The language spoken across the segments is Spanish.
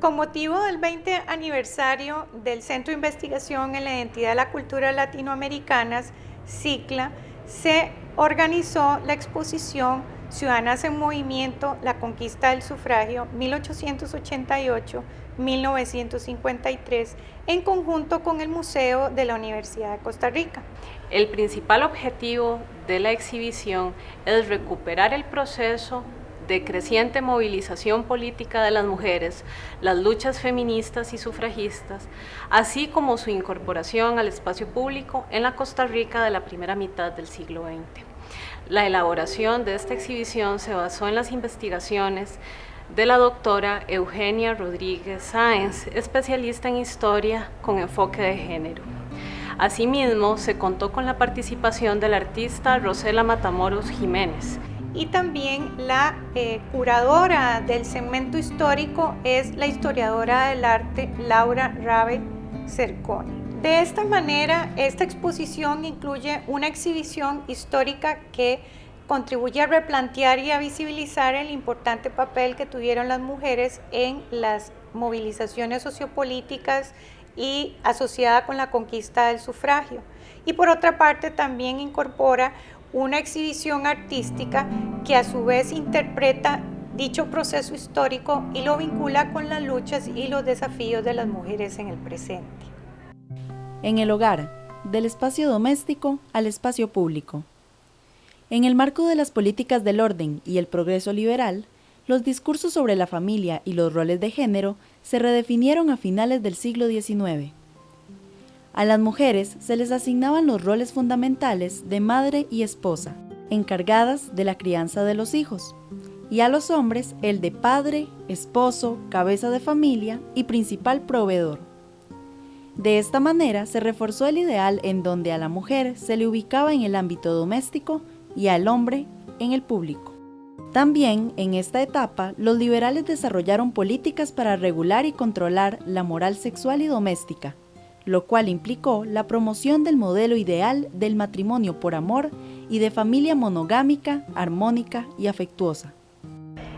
Con motivo del 20 aniversario del Centro de Investigación en la Identidad y la Cultura Latinoamericanas, CICLA, se organizó la exposición Ciudadanas en Movimiento, la conquista del sufragio 1888-1953, en conjunto con el Museo de la Universidad de Costa Rica. El principal objetivo de la exhibición es recuperar el proceso de creciente movilización política de las mujeres, las luchas feministas y sufragistas, así como su incorporación al espacio público en la Costa Rica de la primera mitad del siglo XX. La elaboración de esta exhibición se basó en las investigaciones de la doctora Eugenia Rodríguez Sáenz, especialista en historia con enfoque de género. Asimismo, se contó con la participación del artista Rosela Matamoros Jiménez. Y también la curadora del segmento histórico es la historiadora del arte Laura Rabe Cerconi. De esta manera, esta exposición incluye una exhibición histórica que contribuye a replantear y a visibilizar el importante papel que tuvieron las mujeres en las movilizaciones sociopolíticas y asociada con la conquista del sufragio. Y por otra parte también incorpora una exhibición artística que a su vez interpreta dicho proceso histórico y lo vincula con las luchas y los desafíos de las mujeres en el presente. En el hogar, del espacio doméstico al espacio público. En el marco de las políticas del orden y el progreso liberal, los discursos sobre la familia y los roles de género se redefinieron a finales del siglo XIX. A las mujeres se les asignaban los roles fundamentales de madre y esposa, encargadas de la crianza de los hijos, y a los hombres el de padre, esposo, cabeza de familia y principal proveedor. De esta manera se reforzó el ideal en donde a la mujer se le ubicaba en el ámbito doméstico y al hombre en el público. También en esta etapa, los liberales desarrollaron políticas para regular y controlar la moral sexual y doméstica, lo cual implicó la promoción del modelo ideal del matrimonio por amor y de familia monogámica, armónica y afectuosa.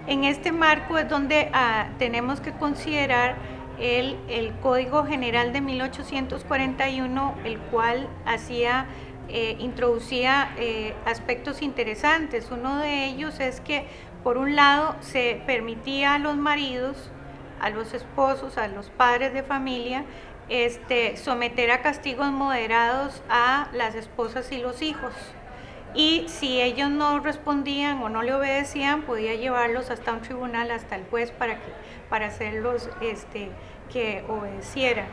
En este marco es donde tenemos que considerar el Código General de 1841, el cual introducía aspectos interesantes. Uno de ellos es que, por un lado, se permitía a los maridos, a los esposos, a los padres de familia, someter a castigos moderados a las esposas y los hijos. Y si ellos no respondían o no le obedecían, podía llevarlos hasta un tribunal, hasta el juez, para hacerlos que obedecieran.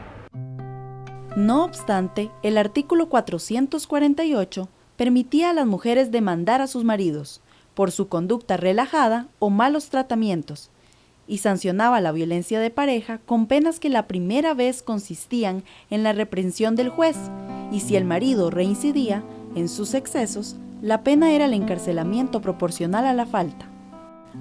No obstante, el artículo 448 permitía a las mujeres demandar a sus maridos por su conducta relajada o malos tratamientos, y sancionaba la violencia de pareja con penas que la primera vez consistían en la reprensión del juez, y si el marido reincidía en sus excesos, la pena era el encarcelamiento proporcional a la falta.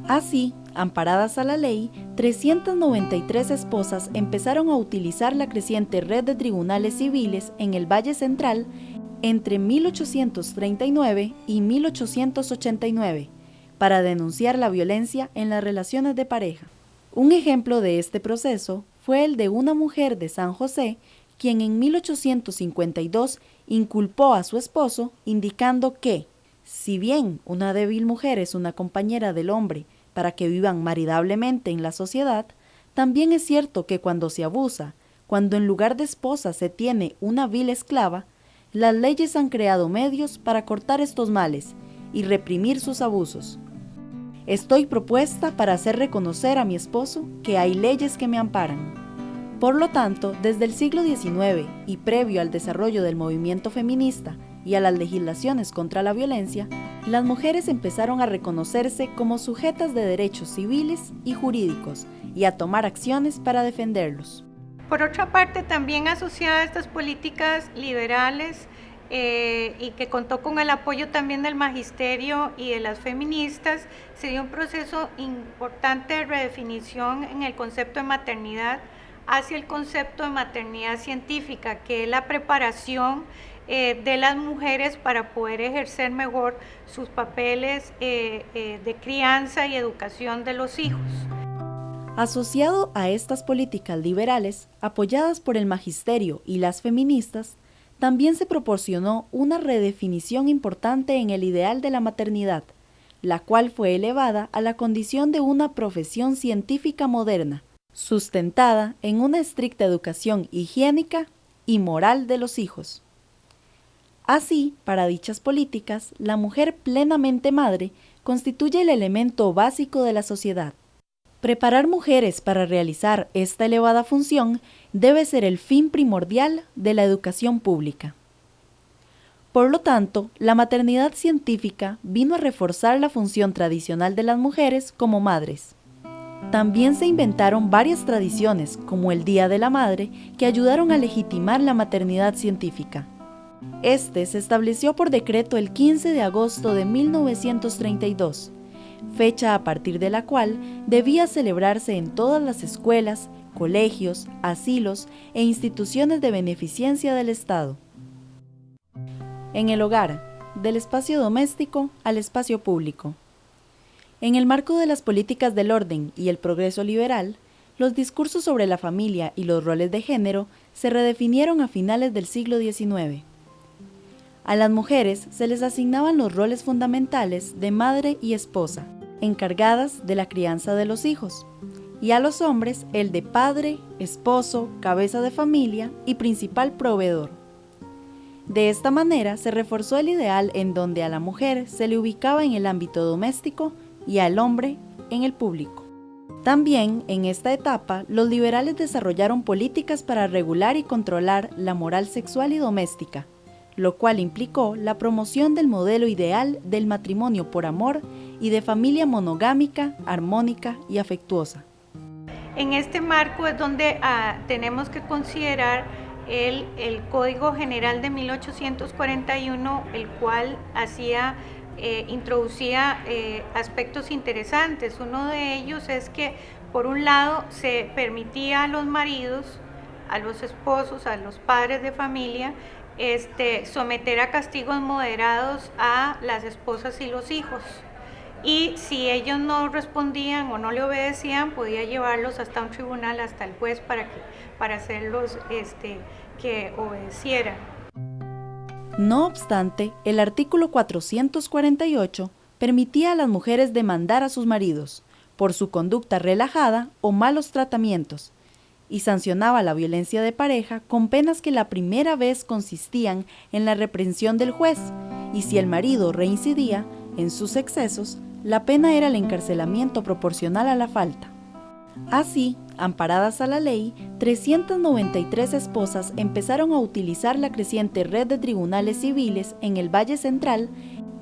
Así, amparadas a la ley, 393 esposas empezaron a utilizar la creciente red de tribunales civiles en el Valle Central entre 1839 y 1889, para denunciar la violencia en las relaciones de pareja. Un ejemplo de este proceso fue el de una mujer de San José, quien en 1852 inculpó a su esposo, indicando que, si bien una débil mujer es una compañera del hombre para que vivan maridablemente en la sociedad, también es cierto que cuando se abusa, cuando en lugar de esposa se tiene una vil esclava, las leyes han creado medios para cortar estos males y reprimir sus abusos. Estoy propuesta para hacer reconocer a mi esposo que hay leyes que me amparan. Por lo tanto, desde el siglo XIX y previo al desarrollo del movimiento feminista y a las legislaciones contra la violencia, las mujeres empezaron a reconocerse como sujetas de derechos civiles y jurídicos y a tomar acciones para defenderlos. Por otra parte, también asociada a estas políticas liberales y que contó con el apoyo también del magisterio y de las feministas, se dio un proceso importante de redefinición en el concepto de maternidad hacia el concepto de maternidad científica, que es la preparación de las mujeres para poder ejercer mejor sus papeles de crianza y educación de los hijos. Asociado a estas políticas liberales, apoyadas por el magisterio y las feministas, también se proporcionó una redefinición importante en el ideal de la maternidad, la cual fue elevada a la condición de una profesión científica moderna, sustentada en una estricta educación higiénica y moral de los hijos. Así, para dichas políticas, la mujer plenamente madre constituye el elemento básico de la sociedad. Preparar mujeres para realizar esta elevada función debe ser el fin primordial de la educación pública. Por lo tanto, la maternidad científica vino a reforzar la función tradicional de las mujeres como madres. También se inventaron varias tradiciones, como el Día de la Madre, que ayudaron a legitimar la maternidad científica. Este se estableció por decreto el 15 de agosto de 1932, fecha a partir de la cual debía celebrarse en todas las escuelas, colegios, asilos e instituciones de beneficencia del Estado. En el hogar, del espacio doméstico al espacio público. En el marco de las políticas del orden y el progreso liberal, los discursos sobre la familia y los roles de género se redefinieron a finales del siglo XIX. A las mujeres se les asignaban los roles fundamentales de madre y esposa, encargadas de la crianza de los hijos, y a los hombres el de padre, esposo, cabeza de familia y principal proveedor. De esta manera se reforzó el ideal en donde a la mujer se le ubicaba en el ámbito doméstico y al hombre en el público. También en esta etapa los liberales desarrollaron políticas para regular y controlar la moral sexual y doméstica, lo cual implicó la promoción del modelo ideal del matrimonio por amor y de familia monogámica, armónica y afectuosa. En este marco es donde tenemos que considerar el Código General de 1841, el cual introducía aspectos interesantes. Uno de ellos es que, por un lado, se permitía a los maridos, a los esposos, a los padres de familia, someter a castigos moderados a las esposas y los hijos. Y si ellos no respondían o no le obedecían, podía llevarlos hasta un tribunal, hasta el juez, para hacerlos que obedecieran. No obstante, el artículo 448 permitía a las mujeres demandar a sus maridos por su conducta relajada o malos tratamientos, y sancionaba la violencia de pareja con penas que la primera vez consistían en la reprensión del juez, y si el marido reincidía en sus excesos, la pena era el encarcelamiento proporcional a la falta. Así, amparadas a la ley, 393 esposas empezaron a utilizar la creciente red de tribunales civiles en el Valle Central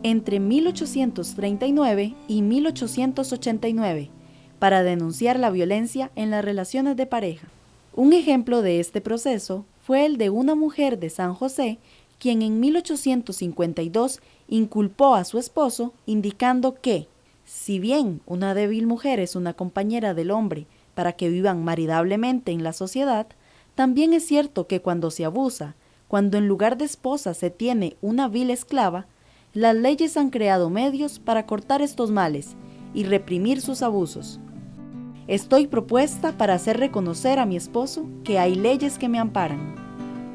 entre 1839 y 1889 para denunciar la violencia en las relaciones de pareja. Un ejemplo de este proceso fue el de una mujer de San José, quien en 1852 inculpó a su esposo indicando que, si bien una débil mujer es una compañera del hombre para que vivan maridablemente en la sociedad, también es cierto que cuando se abusa, cuando en lugar de esposa se tiene una vil esclava, las leyes han creado medios para cortar estos males y reprimir sus abusos. Estoy propuesta para hacer reconocer a mi esposo que hay leyes que me amparan.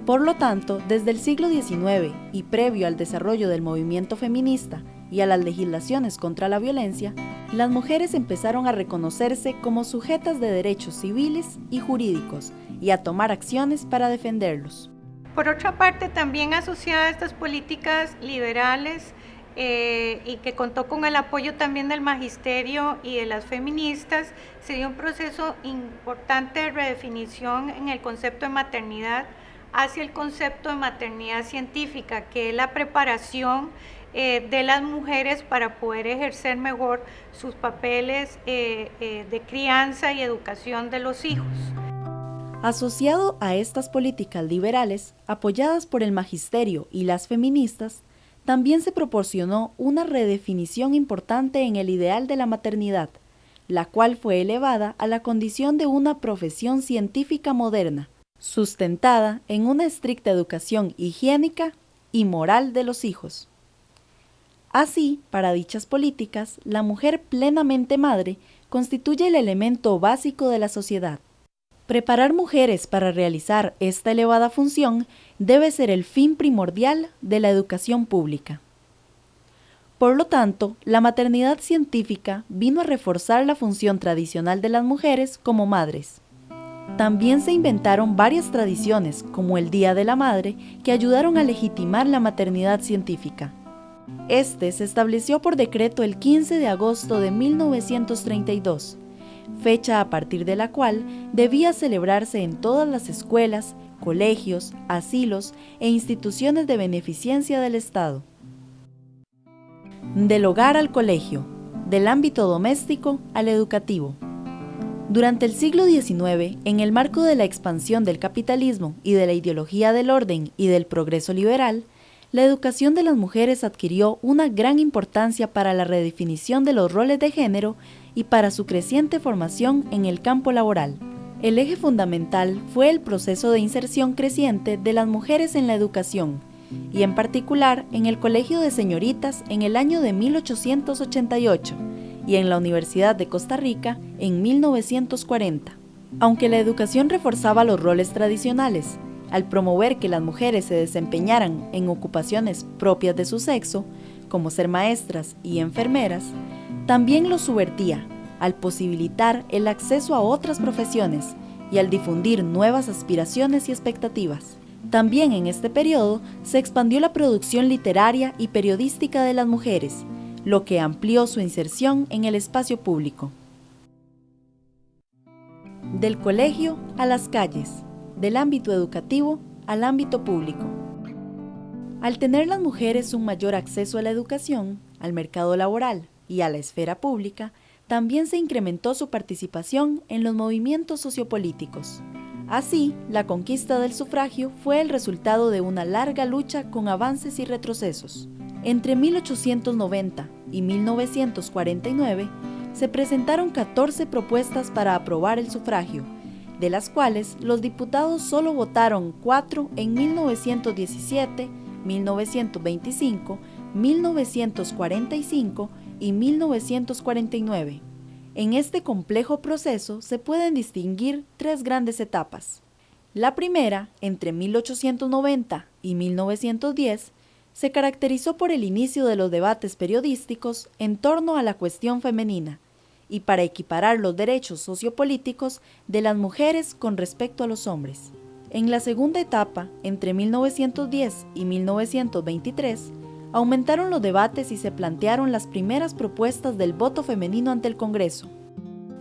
Por lo tanto, desde el siglo XIX y previo al desarrollo del movimiento feminista y a las legislaciones contra la violencia, las mujeres empezaron a reconocerse como sujetas de derechos civiles y jurídicos y a tomar acciones para defenderlos. Por otra parte, también asociada a estas políticas liberales y que contó con el apoyo también del magisterio y de las feministas, se dio un proceso importante de redefinición en el concepto de maternidad hacia el concepto de maternidad científica, que es la preparación de las mujeres para poder ejercer mejor sus papeles de crianza y educación de los hijos. Asociado a estas políticas liberales, apoyadas por el magisterio y las feministas, también se proporcionó una redefinición importante en el ideal de la maternidad, la cual fue elevada a la condición de una profesión científica moderna, sustentada en una estricta educación higiénica y moral de los hijos. Así, para dichas políticas, la mujer plenamente madre constituye el elemento básico de la sociedad. Preparar mujeres para realizar esta elevada función debe ser el fin primordial de la educación pública. Por lo tanto, la maternidad científica vino a reforzar la función tradicional de las mujeres como madres. También se inventaron varias tradiciones, como el Día de la Madre, que ayudaron a legitimar la maternidad científica. Este se estableció por decreto el 15 de agosto de 1932, fecha a partir de la cual debía celebrarse en todas las escuelas, colegios, asilos e instituciones de beneficencia del Estado. Del hogar al colegio, del ámbito doméstico al educativo. Durante el siglo XIX, en el marco de la expansión del capitalismo y de la ideología del orden y del progreso liberal, la educación de las mujeres adquirió una gran importancia para la redefinición de los roles de género y para su creciente formación en el campo laboral. El eje fundamental fue el proceso de inserción creciente de las mujeres en la educación, y en particular en el Colegio de Señoritas en el año de 1888 y en la Universidad de Costa Rica en 1940. Aunque la educación reforzaba los roles tradicionales, al promover que las mujeres se desempeñaran en ocupaciones propias de su sexo, como ser maestras y enfermeras, también los subvertía, al posibilitar el acceso a otras profesiones y al difundir nuevas aspiraciones y expectativas. También en este periodo se expandió la producción literaria y periodística de las mujeres, lo que amplió su inserción en el espacio público. Del colegio a las calles, del ámbito educativo al ámbito público. Al tener las mujeres un mayor acceso a la educación, al mercado laboral y a la esfera pública, también se incrementó su participación en los movimientos sociopolíticos. Así, la conquista del sufragio fue el resultado de una larga lucha con avances y retrocesos. Entre 1890 y 1949 se presentaron 14 propuestas para aprobar el sufragio, de las cuales los diputados solo votaron 4 en 1917, 1925, 1945 y 1949. En este complejo proceso se pueden distinguir 3 grandes etapas. La primera, entre 1890 y 1910, se caracterizó por el inicio de los debates periodísticos en torno a la cuestión femenina y para equiparar los derechos sociopolíticos de las mujeres con respecto a los hombres. En la segunda etapa, entre 1910 y 1923, aumentaron los debates y se plantearon las primeras propuestas del voto femenino ante el Congreso.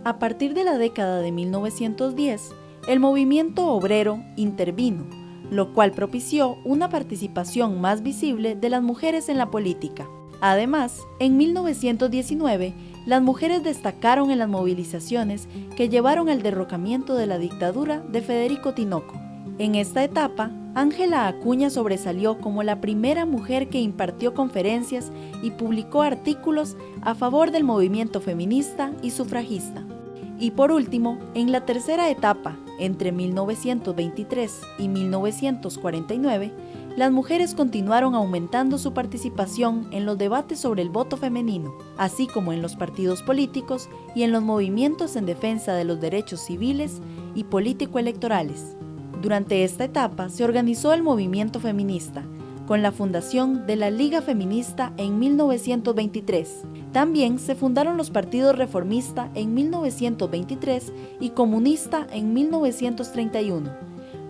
A partir de la década de 1910, el movimiento obrero intervino, lo cual propició una participación más visible de las mujeres en la política. Además, en 1919, las mujeres destacaron en las movilizaciones que llevaron al derrocamiento de la dictadura de Federico Tinoco. En esta etapa, Ángela Acuña sobresalió como la primera mujer que impartió conferencias y publicó artículos a favor del movimiento feminista y sufragista. Y por último, en la tercera etapa, entre 1923 y 1949, las mujeres continuaron aumentando su participación en los debates sobre el voto femenino, así como en los partidos políticos y en los movimientos en defensa de los derechos civiles y político-electorales. Durante esta etapa se organizó el movimiento feminista, con la fundación de la Liga Feminista en 1923. También se fundaron los partidos Reformista en 1923 y Comunista en 1931,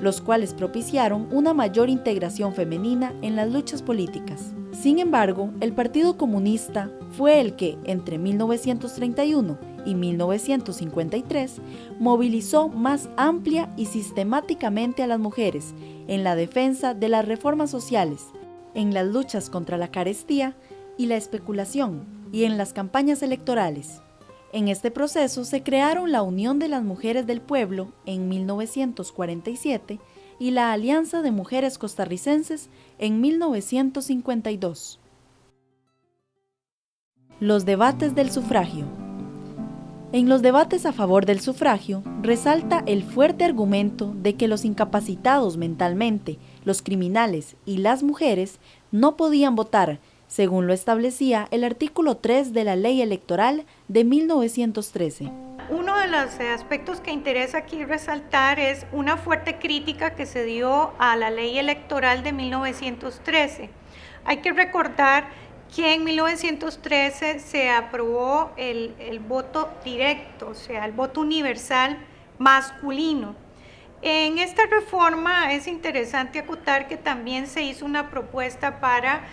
los cuales propiciaron una mayor integración femenina en las luchas políticas. Sin embargo, el Partido Comunista fue el que, entre 1931 y 1953, movilizó más amplia y sistemáticamente a las mujeres en la defensa de las reformas sociales, en las luchas contra la carestía y la especulación, y en las campañas electorales. En este proceso se crearon la Unión de las Mujeres del Pueblo en 1947 y la Alianza de Mujeres Costarricenses en 1952. Los debates del sufragio. En los debates a favor del sufragio, resalta el fuerte argumento de que los incapacitados mentalmente, los criminales y las mujeres no podían votar, según lo establecía el artículo 3 de la Ley Electoral de 1913. Uno de los aspectos que interesa aquí resaltar es una fuerte crítica que se dio a la Ley Electoral de 1913. Hay que recordar que en 1913 se aprobó el voto directo, o sea, el voto universal masculino. En esta reforma es interesante acotar que también se hizo una propuesta para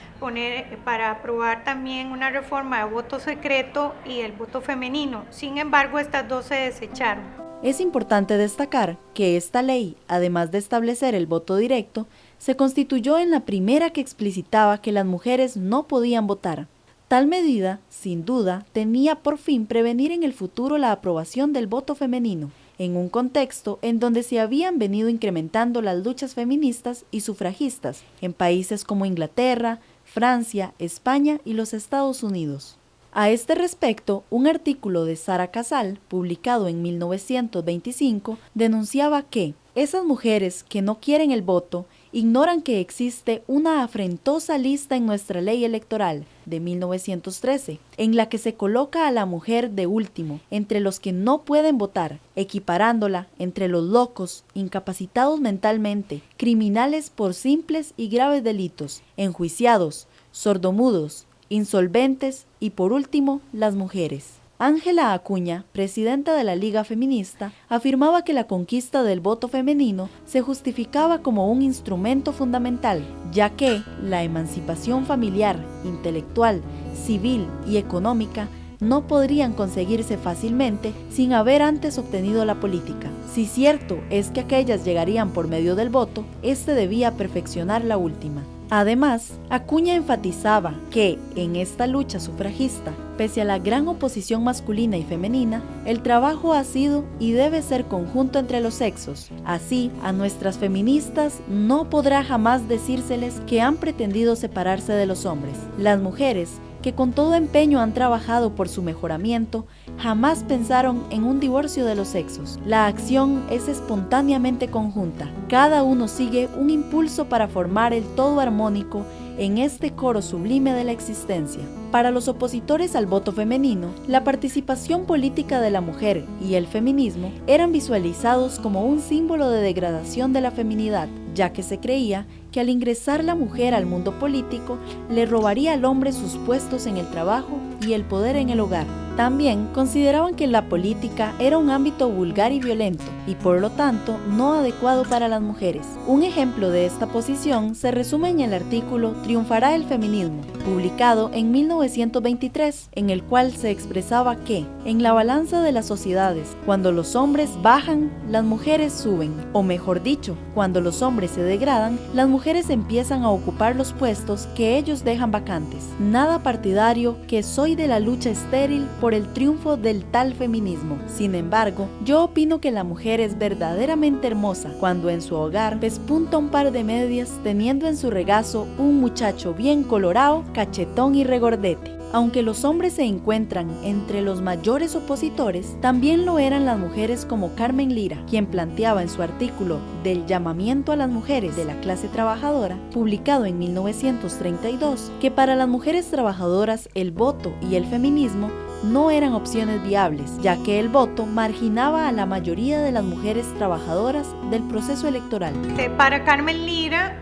aprobar también una reforma de voto secreto y el voto femenino. Sin embargo, estas dos se desecharon. Es importante destacar que esta ley, además de establecer el voto directo, se constituyó en la primera que explicitaba que las mujeres no podían votar. Tal medida, sin duda, tenía por fin prevenir en el futuro la aprobación del voto femenino, en un contexto en donde se habían venido incrementando las luchas feministas y sufragistas en países como Inglaterra, Francia, España y los Estados Unidos. A este respecto, un artículo de Sara Casal, publicado en 1925, denunciaba que esas mujeres que no quieren el voto ignoran que existe una afrentosa lista en nuestra ley electoral de 1913, en la que se coloca a la mujer de último, entre los que no pueden votar, equiparándola entre los locos, incapacitados mentalmente, criminales por simples y graves delitos, enjuiciados, sordomudos, insolventes y por último, las mujeres. Ángela Acuña, presidenta de la Liga Feminista, afirmaba que la conquista del voto femenino se justificaba como un instrumento fundamental, ya que la emancipación familiar, intelectual, civil y económica no podrían conseguirse fácilmente sin haber antes obtenido la política. Si cierto es que aquellas llegarían por medio del voto, este debía perfeccionar la última. Además, Acuña enfatizaba que, en esta lucha sufragista, pese a la gran oposición masculina y femenina, el trabajo ha sido y debe ser conjunto entre los sexos. Así, a nuestras feministas no podrá jamás decírseles que han pretendido separarse de los hombres. Las mujeres, que con todo empeño han trabajado por su mejoramiento, jamás pensaron en un divorcio de los sexos. La acción es espontáneamente conjunta. Cada uno sigue un impulso para formar el todo armónico en este coro sublime de la existencia. Para los opositores al voto femenino, la participación política de la mujer y el feminismo eran visualizados como un símbolo de degradación de la feminidad, ya que se creía que al ingresar la mujer al mundo político, le robaría al hombre sus puestos en el trabajo y el poder en el hogar. También consideraban que la política era un ámbito vulgar y violento, y por lo tanto no adecuado para las mujeres. Un ejemplo de esta posición se resume en el artículo Triunfará el feminismo, publicado en 1923, en el cual se expresaba que, en la balanza de las sociedades, cuando los hombres bajan, las mujeres suben, o mejor dicho, cuando los hombres se degradan, las mujeres empiezan a ocupar los puestos que ellos dejan vacantes. Nada partidario que soy de la lucha estéril por el triunfo del tal feminismo. Sin embargo, yo opino que la mujer es verdaderamente hermosa cuando en su hogar pespunta un par de medias teniendo en su regazo un muchacho bien colorado, cachetón y regordete. Aunque los hombres se encuentran entre los mayores opositores, también lo eran las mujeres como Carmen Lira, quien planteaba en su artículo del llamamiento a las mujeres de la clase trabajadora, publicado en 1932, que para las mujeres trabajadoras el voto y el feminismo no eran opciones viables, ya que el voto marginaba a la mayoría de las mujeres trabajadoras del proceso electoral. Para Carmen Lira,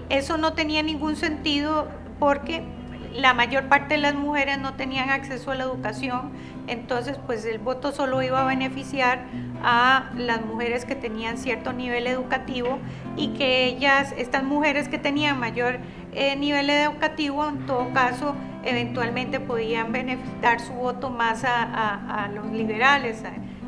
eso no tenía ningún sentido porque la mayor parte de las mujeres no tenían acceso a la educación, entonces pues el voto solo iba a beneficiar a las mujeres que tenían cierto nivel educativo y que ellas, estas mujeres que tenían mayor nivel educativo, en todo caso, eventualmente podían beneficiar su voto más a los liberales,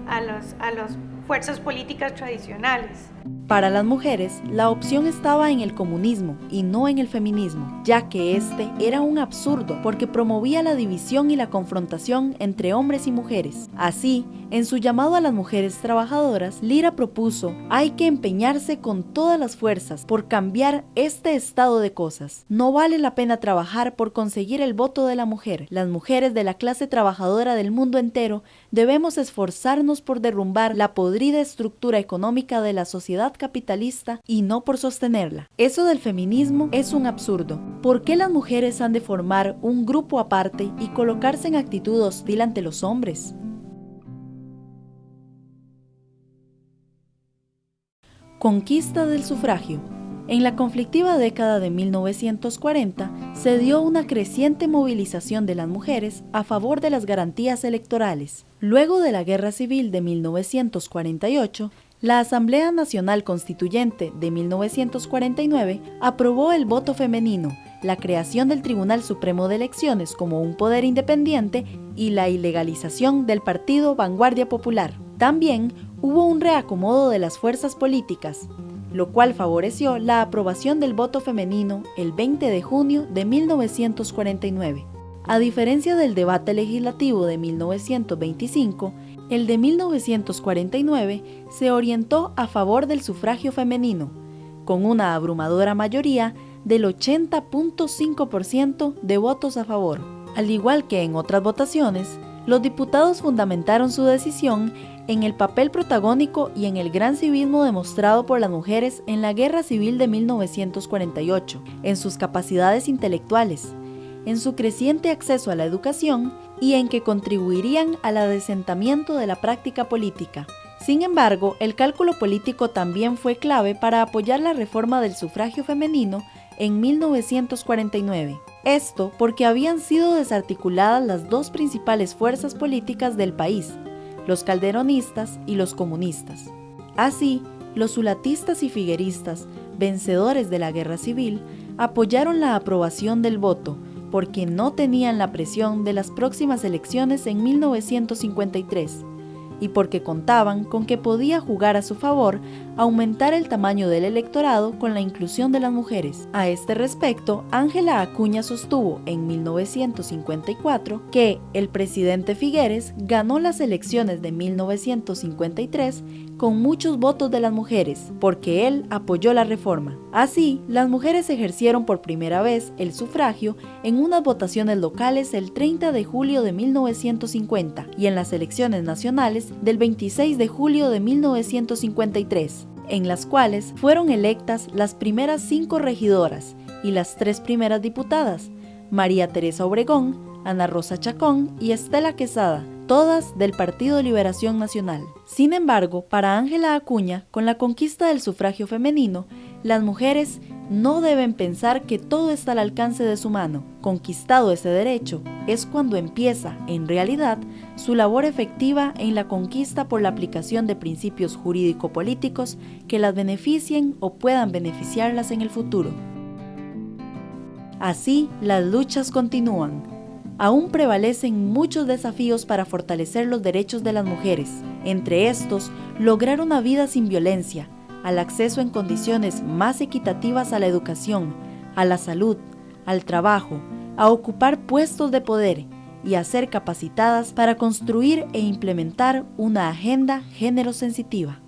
a las fuerzas políticas tradicionales. Para las mujeres, la opción estaba en el comunismo y no en el feminismo, ya que este era un absurdo porque promovía la división y la confrontación entre hombres y mujeres. Así, en su llamado a las mujeres trabajadoras, Lira propuso: hay que empeñarse con todas las fuerzas por cambiar este estado de cosas. No vale la pena trabajar por conseguir el voto de la mujer. Las mujeres de la clase trabajadora del mundo entero debemos esforzarnos por derrumbar la podrida estructura económica de la sociedad sociedad capitalista y no por sostenerla. Eso del feminismo es un absurdo. ¿Por qué las mujeres han de formar un grupo aparte y colocarse en actitud hostil ante los hombres? Conquista del sufragio. En la conflictiva década de 1940 se dio una creciente movilización de las mujeres a favor de las garantías electorales. Luego de la Guerra Civil de 1948, la Asamblea Nacional Constituyente de 1949 aprobó el voto femenino, la creación del Tribunal Supremo de Elecciones como un poder independiente y la ilegalización del partido Vanguardia Popular. También hubo un reacomodo de las fuerzas políticas, lo cual favoreció la aprobación del voto femenino el 20 de junio de 1949. A diferencia del debate legislativo de 1925, el de 1949 se orientó a favor del sufragio femenino, con una abrumadora mayoría del 80.5% de votos a favor. Al igual que en otras votaciones, los diputados fundamentaron su decisión en el papel protagónico y en el gran civismo demostrado por las mujeres en la Guerra Civil de 1948, en sus capacidades intelectuales, en su creciente acceso a la educación y en que contribuirían al adesentamiento de la práctica política. Sin embargo, el cálculo político también fue clave para apoyar la reforma del sufragio femenino en 1949. Esto porque habían sido desarticuladas las dos principales fuerzas políticas del país, los calderonistas y los comunistas. Así, los zulatistas y figueristas, vencedores de la Guerra Civil, apoyaron la aprobación del voto, porque no tenían la presión de las próximas elecciones en 1953, y porque contaban con que podía jugar a su favor aumentar el tamaño del electorado con la inclusión de las mujeres. A este respecto, Ángela Acuña sostuvo en 1954 que el presidente Figueres ganó las elecciones de 1953 con muchos votos de las mujeres, porque él apoyó la reforma. Así, las mujeres ejercieron por primera vez el sufragio en unas votaciones locales el 30 de julio de 1950 y en las elecciones nacionales del 26 de julio de 1953, en las cuales fueron electas las primeras 5 regidoras y las 3 primeras diputadas, María Teresa Obregón, Ana Rosa Chacón y Estela Quesada, todas del Partido de Liberación Nacional. Sin embargo, para Ángela Acuña, con la conquista del sufragio femenino, las mujeres no deben pensar que todo está al alcance de su mano. Conquistado ese derecho, es cuando empieza, en realidad, su labor efectiva en la conquista por la aplicación de principios jurídico-políticos que las beneficien o puedan beneficiarlas en el futuro. Así, las luchas continúan. Aún prevalecen muchos desafíos para fortalecer los derechos de las mujeres. Entre estos, lograr una vida sin violencia, al acceso en condiciones más equitativas a la educación, a la salud, al trabajo, a ocupar puestos de poder y a ser capacitadas para construir e implementar una agenda género sensitiva.